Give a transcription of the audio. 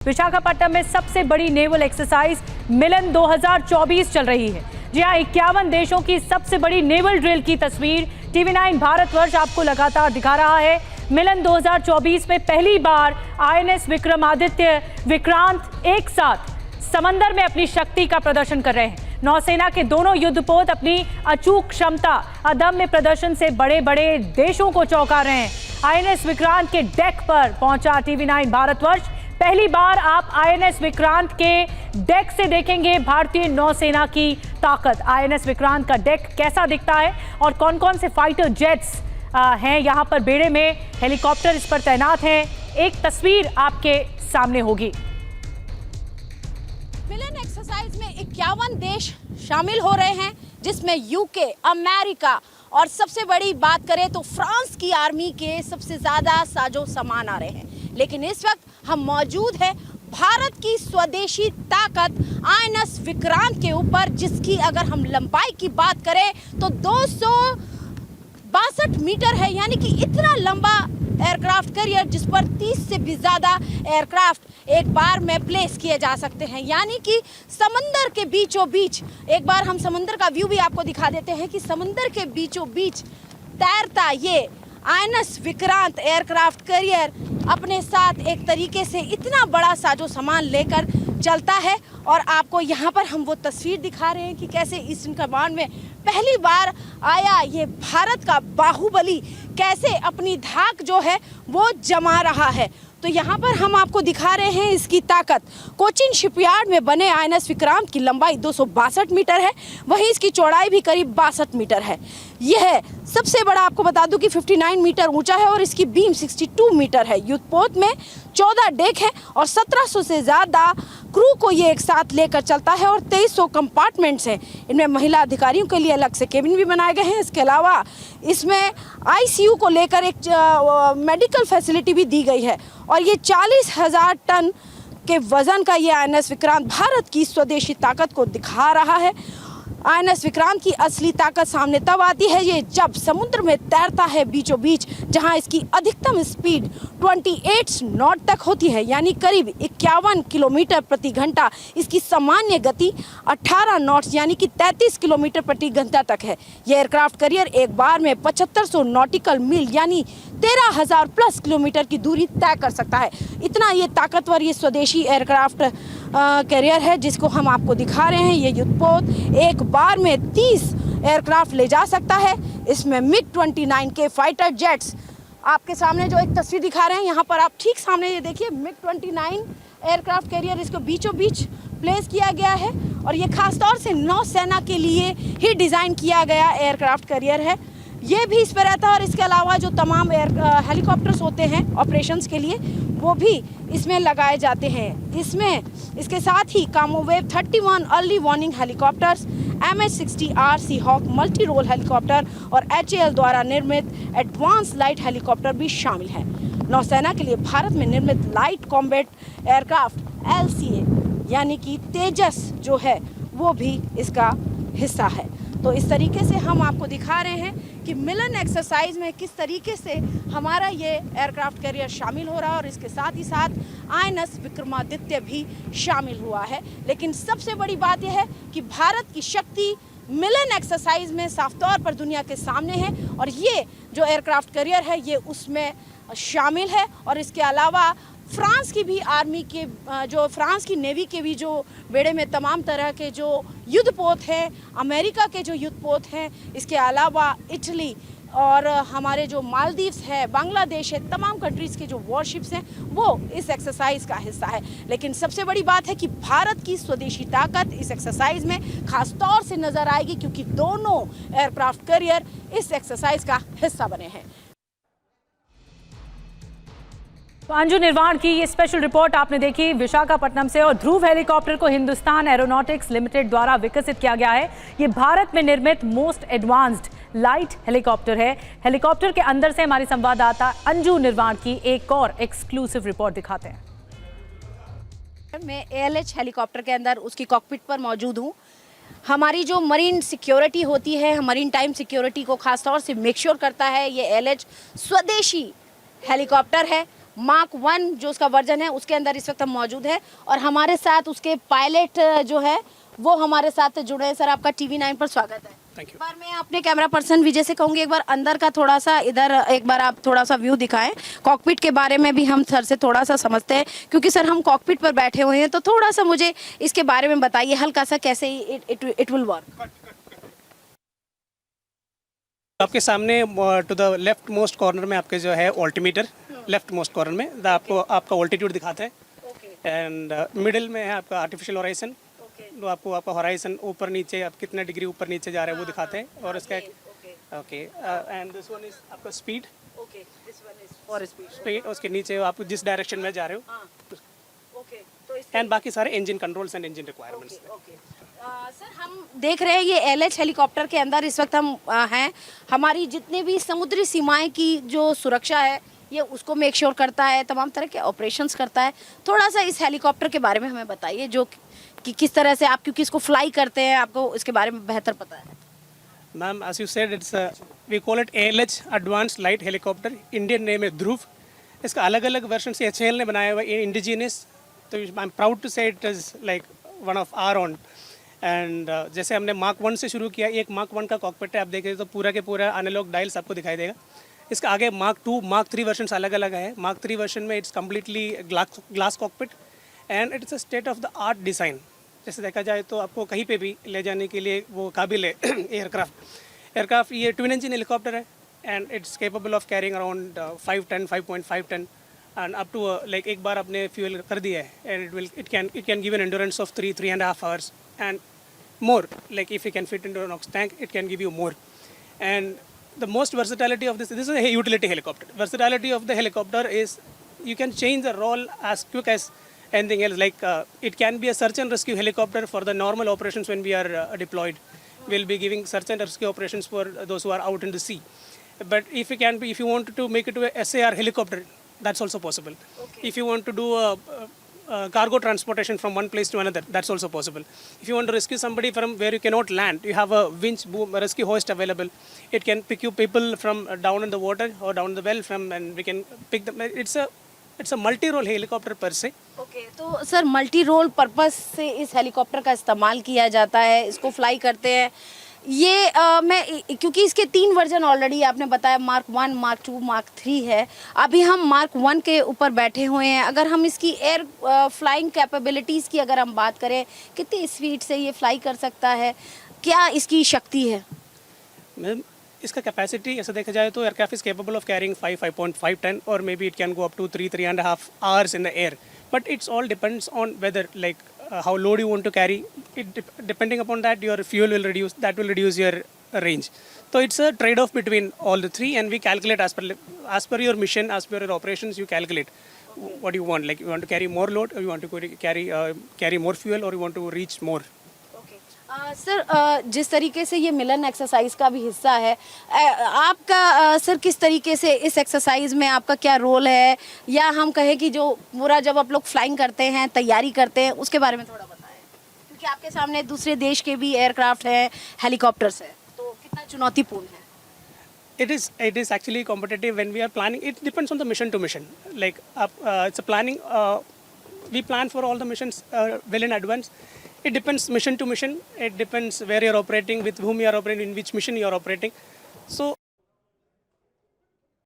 विशाखापट्टनम में सबसे बड़ी नेवल एक्सरसाइज मिलन 2024 चल रही है। जी हां, 51 देशों की सबसे बड़ी नेवल ड्रिल की तस्वीर TV9 भारतवर्ष आपको लगातार दिखा रहा है। मिलन 2024 में पहली बार INS विक्रमादित्य विक्रांत एक साथ समंदर में अपनी शक्ति का प्रदर्शन कर रहे हैं। नौसेना के दोनों युद्धपोत अपनी अचूक क्षमता, अदम्य प्रदर्शन से बड़े बड़े देशों को चौंका रहे हैं। INS विक्रांत के डेक पर पहुंचा TV9 भारतवर्ष। पहली बार आप INS विक्रांत के डेक से देखेंगे भारतीय नौसेना की ताकत। INS विक्रांत का डेक कैसा दिखता है और कौन कौन से फाइटर जेट्स हैं यहाँ पर बेड़े में, हेलीकॉप्टर इस पर तैनात हैं, एक तस्वीर आपके सामने होगी। मिलन एक्सरसाइज में 51 देश शामिल हो रहे हैं, जिसमें यूके, अमेरिका और सबसे बड़ी बात करें तो फ्रांस की आर्मी के सबसे ज्यादा साजो सामान आ रहे हैं। लेकिन इस वक्त हम मौजूद हैं भारत की स्वदेशी ताकत INS विक्रांत के ऊपर, जिसकी अगर हम लंबाई की बात करें तो 262 मीटर है, यानी कि इतना लंबा एयरक्राफ्ट कैरियर जिस पर 30 से भी ज़्यादा एयरक्राफ्ट एक बार में प्लेस किए जा सकते हैं। यानी कि समंदर के बीचों बीच, एक बार हम समंदर का व्यू भी आपको दिखा देते हैं कि समंदर के बीचों बीच तैरता ये INS विक्रांत एयरक्राफ्ट कैरियर अपने साथ एक तरीके से इतना बड़ा साजो सामान लेकर चलता है। और आपको यहाँ पर हम वो तस्वीर दिखा रहे हैं कि कैसे ईस्टर्न कमांड में पहली बार आया ये भारत का बाहुबली कैसे अपनी धाक जो है वो जमा रहा है। तो यहाँ पर हम आपको दिखा रहे हैं इसकी ताकत। कोचिन शिपयार्ड में बने INS विक्रांत की लंबाई 262 मीटर है, वहीं इसकी चौड़ाई भी करीब 62 मीटर है। यह सबसे बड़ा आपको बता दूं कि 59 मीटर ऊंचा है और इसकी बीम 62 मीटर है। युद्धपोत में 14 डेक है और 1700 से ज़्यादा क्रू को ये एक साथ लेकर चलता है और 2300 कंपार्टमेंट्स हैं। इनमें महिला अधिकारियों के लिए अलग से केबिन भी बनाए गए हैं। इसके अलावा इसमें ICU को लेकर एक मेडिकल फैसिलिटी भी दी गई है। और ये 40,000 टन के वजन का ये INS विक्रांत भारत की स्वदेशी ताकत को दिखा रहा है। INS विक्रांत की असली ताकत सामने तब आती है ये जब समुद्र में तैरता है बीचों बीच, जहां इसकी अधिकतम स्पीड 28 नॉट तक होती है, यानी करीब 51 किलोमीटर प्रति घंटा। इसकी सामान्य गति 18 नॉट्स यानी कि 33 किलोमीटर प्रति घंटा तक है। यह एयरक्राफ्ट कैरियर एक बार में 7500 नॉटिकल मील यानी 13,000 प्लस किलोमीटर की दूरी तय कर सकता है। इतना ये ताकतवर ये स्वदेशी एयरक्राफ्ट कैरियर है जिसको हम आपको दिखा रहे हैं। ये युद्धपोत एक बार में 30 एयरक्राफ्ट ले जा सकता है। इसमें MiG-29 के फाइटर जेट्स आपके सामने जो एक तस्वीर दिखा रहे हैं, यहाँ पर आप ठीक सामने ये देखिए MiG-29 एयरक्राफ्ट कैरियर, इसको बीचों बीच प्लेस किया गया है और ये खासतौर से नौसेना के लिए ही डिज़ाइन किया गया एयरक्राफ्ट कैरियर है। ये भी इस पर रहता है और इसके अलावा जो तमाम हेलीकॉप्टर्स होते हैं ऑपरेशंस के लिए वो भी इसमें लगाए जाते हैं। इसमें इसके साथ ही Kamov 31 early warning helicopters, MH-60R Seahawk multi role helicopter और HAL द्वारा निर्मित एडवांस लाइट हेलीकॉप्टर भी शामिल है। नौसेना के लिए भारत में निर्मित लाइट कॉम्बैट एयरक्राफ्ट LCA यानी कि तेजस जो है वो भी इसका हिस्सा है। तो इस तरीके से हम आपको दिखा रहे हैं कि मिलन एक्सरसाइज में किस तरीके से हमारा ये एयरक्राफ्ट कैरियर शामिल हो रहा है और इसके साथ ही साथ INS विक्रमादित्य भी शामिल हुआ है। लेकिन सबसे बड़ी बात यह है कि भारत की शक्ति मिलन एक्सरसाइज में साफ तौर पर दुनिया के सामने है और ये जो एयरक्राफ्ट कैरियर है ये उसमें शामिल है। और इसके अलावा फ्रांस की भी आर्मी के जो फ्रांस की नेवी के भी जो बेड़े में तमाम तरह के जो युद्धपोत हैं, अमेरिका के जो युद्धपोत हैं, इसके अलावा इटली और हमारे जो मालदीव्स है, बांग्लादेश है, तमाम कंट्रीज़ के जो वॉरशिप्स हैं वो इस एक्सरसाइज का हिस्सा है। लेकिन सबसे बड़ी बात है कि भारत की स्वदेशी ताकत इस एक्सरसाइज में खास तौर से नज़र आएगी, क्योंकि दोनों एयरक्राफ्ट कैरियर इस एक्सरसाइज का हिस्सा बने हैं। तो अंजू निर्वाण की ये स्पेशल रिपोर्ट आपने देखी विशाखापट्टनम से। और ध्रुव हेलीकॉप्टर को हिंदुस्तान एरोनॉटिक्स लिमिटेड द्वारा विकसित किया गया है। ये भारत में निर्मित मोस्ट एडवांस्ड लाइट हेलीकॉप्टर है। हेलीकॉप्टर के अंदर से हमारी संवाददाता अंजू निर्वाण की एक और एक्सक्लूसिव रिपोर्ट दिखाते हैं। मैं ALH हेलीकॉप्टर के अंदर उसकी कॉकपिट पर मौजूद हूँ। हमारी जो मरीन सिक्योरिटी होती है, मरीन टाइम सिक्योरिटी को खासतौर से मेक श्योर करता है ये ALH स्वदेशी हेलीकॉप्टर है। मार्क 1 जो उसका वर्जन है उसके अंदर इस वक्त हम मौजूद है और हमारे साथ उसके पायलट जो है वो हमारे साथ जुड़े हैं। सर आपका TV9 पर स्वागत है। Thank you. एक बार मैं अपने कैमरा पर्सन विजय से कहूँगी एक बार अंदर का थोड़ा सा इधर एक बार आप थोड़ा सा व्यू दिखाएं। कॉकपिट के बारे में भी हम सर से थोड़ा सा समझते हैं क्योंकि सर हम कॉकपिट पर बैठे हुए हैं, तो थोड़ा सा मुझे इसके बारे में बताइए हल्का सा कैसे इट विल वर्क। आपके सामने to the left most corner में आपके जो है ऑल्टीमीटर, लेफ्ट मोस्ट कॉर्नर में आपको आपका ऑल्टीट्यूड दिखाता है एंड मिडिल में है आपका आर्टिफिशियल हॉराइजन, तो आपको आपका हॉराइजन ऊपर नीचे आप कितने डिग्री ऊपर नीचे जा रहे हैं वो दिखाते हैं और इसका okay and this one is आपका स्पीड स्पीड, उसके नीचे आप जिस डायरेक्शन में जा रहे हो एंड बाकी सारे engine controls and engine requirements. Sir हम देख रहे हैं ये LH हेलीकॉप्टर के अंदर इस वक्त हम हैं। हमारी जितने भी समुद्री सीमाएं की जो सुरक्षा है ये उसको मेक श्योर करता है, तमाम तरह के ऑपरेशंस करता है। थोड़ा सा इस हेलीकॉप्टर के बारे में हमें बताइए जो कि किस तरह से आप क्योंकि इसको फ्लाई करते हैं आपको इसके बारे में बेहतर पता है। Ma'am as you said it's we call it ALH advanced light helicopter, Indian name है ध्रुव। इसका अलग अलग वर्जन से HAL ने बनाया हुआ है इंडिजिनियस, तो I am proud to say it is like one of our own. And जैसे हमने मार्क 1 से शुरू किया, एक मार्क 1 का कॉकपिट है, आप देखें तो पूरा के पूरा एनालॉग डायल्स आपको दिखाई देगा। इसका आगे मार्क 2, मार्क 3 वर्जन अलग अलग है। मार्क 3 वर्जन में it's completely glass cockpit and it's a state of the art design. जैसे देखा जाए तो आपको कहीं पे भी ले जाने के लिए वो काबिल है एयरक्राफ्ट ये ट्विन इंजन हेलीकॉप्टर है and it's capable of carrying around 5 ton 5.5 ton and up to like एक बार आपने फ्यूल कर दिया है and it can give an endurance of 3.5 hours and more, like if you can fit into an ox tank it can give you more. And the most versatility of this is a utility helicopter. Versatility of the helicopter is you can change the role as quick as anything else, like it can be a search and rescue helicopter for the normal operations when we are deployed. We'll be giving search and rescue operations for those who are out in the sea. But if you want to make it to a SAR helicopter, that's also possible. If you want to do cargo transportation from one place to another, that's also possible. If you want to rescue somebody from where you cannot land, you have a winch boom rescue hoist available. It can pick you people from down in the water or down the well from, and we can pick them. It's a multi-role helicopter per se. Okay तो sir multi role purpose से इस helicopter का इस्तेमाल किया जाता है, इसको fly करते हैं। ये मैं क्योंकि इसके 3 वर्जन ऑलरेडी आपने बताया, मार्क 1, मार्क 2, मार्क 3 है। अभी हम मार्क 1 के ऊपर बैठे हुए हैं। अगर हम इसकी एयर फ्लाइंग कैपेबिलिटीज़ की अगर हम बात करें, कितनी स्पीड से ये फ्लाई कर सकता है, क्या इसकी शक्ति है? मैम इसका कैपेसिटी ऐसा देखा जाए तो aircraft is capable of carrying 5.5 ton और may be it can go up to 3.5 hours in the air, but it's all depends on weather, like how load you want to carry. Depending upon that your fuel will reduce, that will reduce your range. So it's a trade off between all the three and we calculate as per your mission, as per your operations, you calculate what you want, like you want to carry more load or you want to carry more fuel or you want to reach more. Sir जिस तरीके से ये मिलन exercise का भी हिस्सा है, आपका sir किस तरीके से इस एक्सरसाइज में आपका क्या रोल है, या हम कहें कि जो पूरा जब आप लोग फ्लाइंग करते हैं, तैयारी करते हैं, उसके बारे में थोड़ा बताएं, क्योंकि आपके सामने दूसरे देश के भी एयरक्राफ्ट हैं, हेलीकॉप्टर्स हैं, तो कितना चुनौतीपूर्ण है? It is actually competitive when we are planning. It depends on the mission to mission. Like it's a planning. We plan for all the missions well in advance. It depends mission to mission. It depends where you're operating, with whom you are operating, in which mission you are operating. So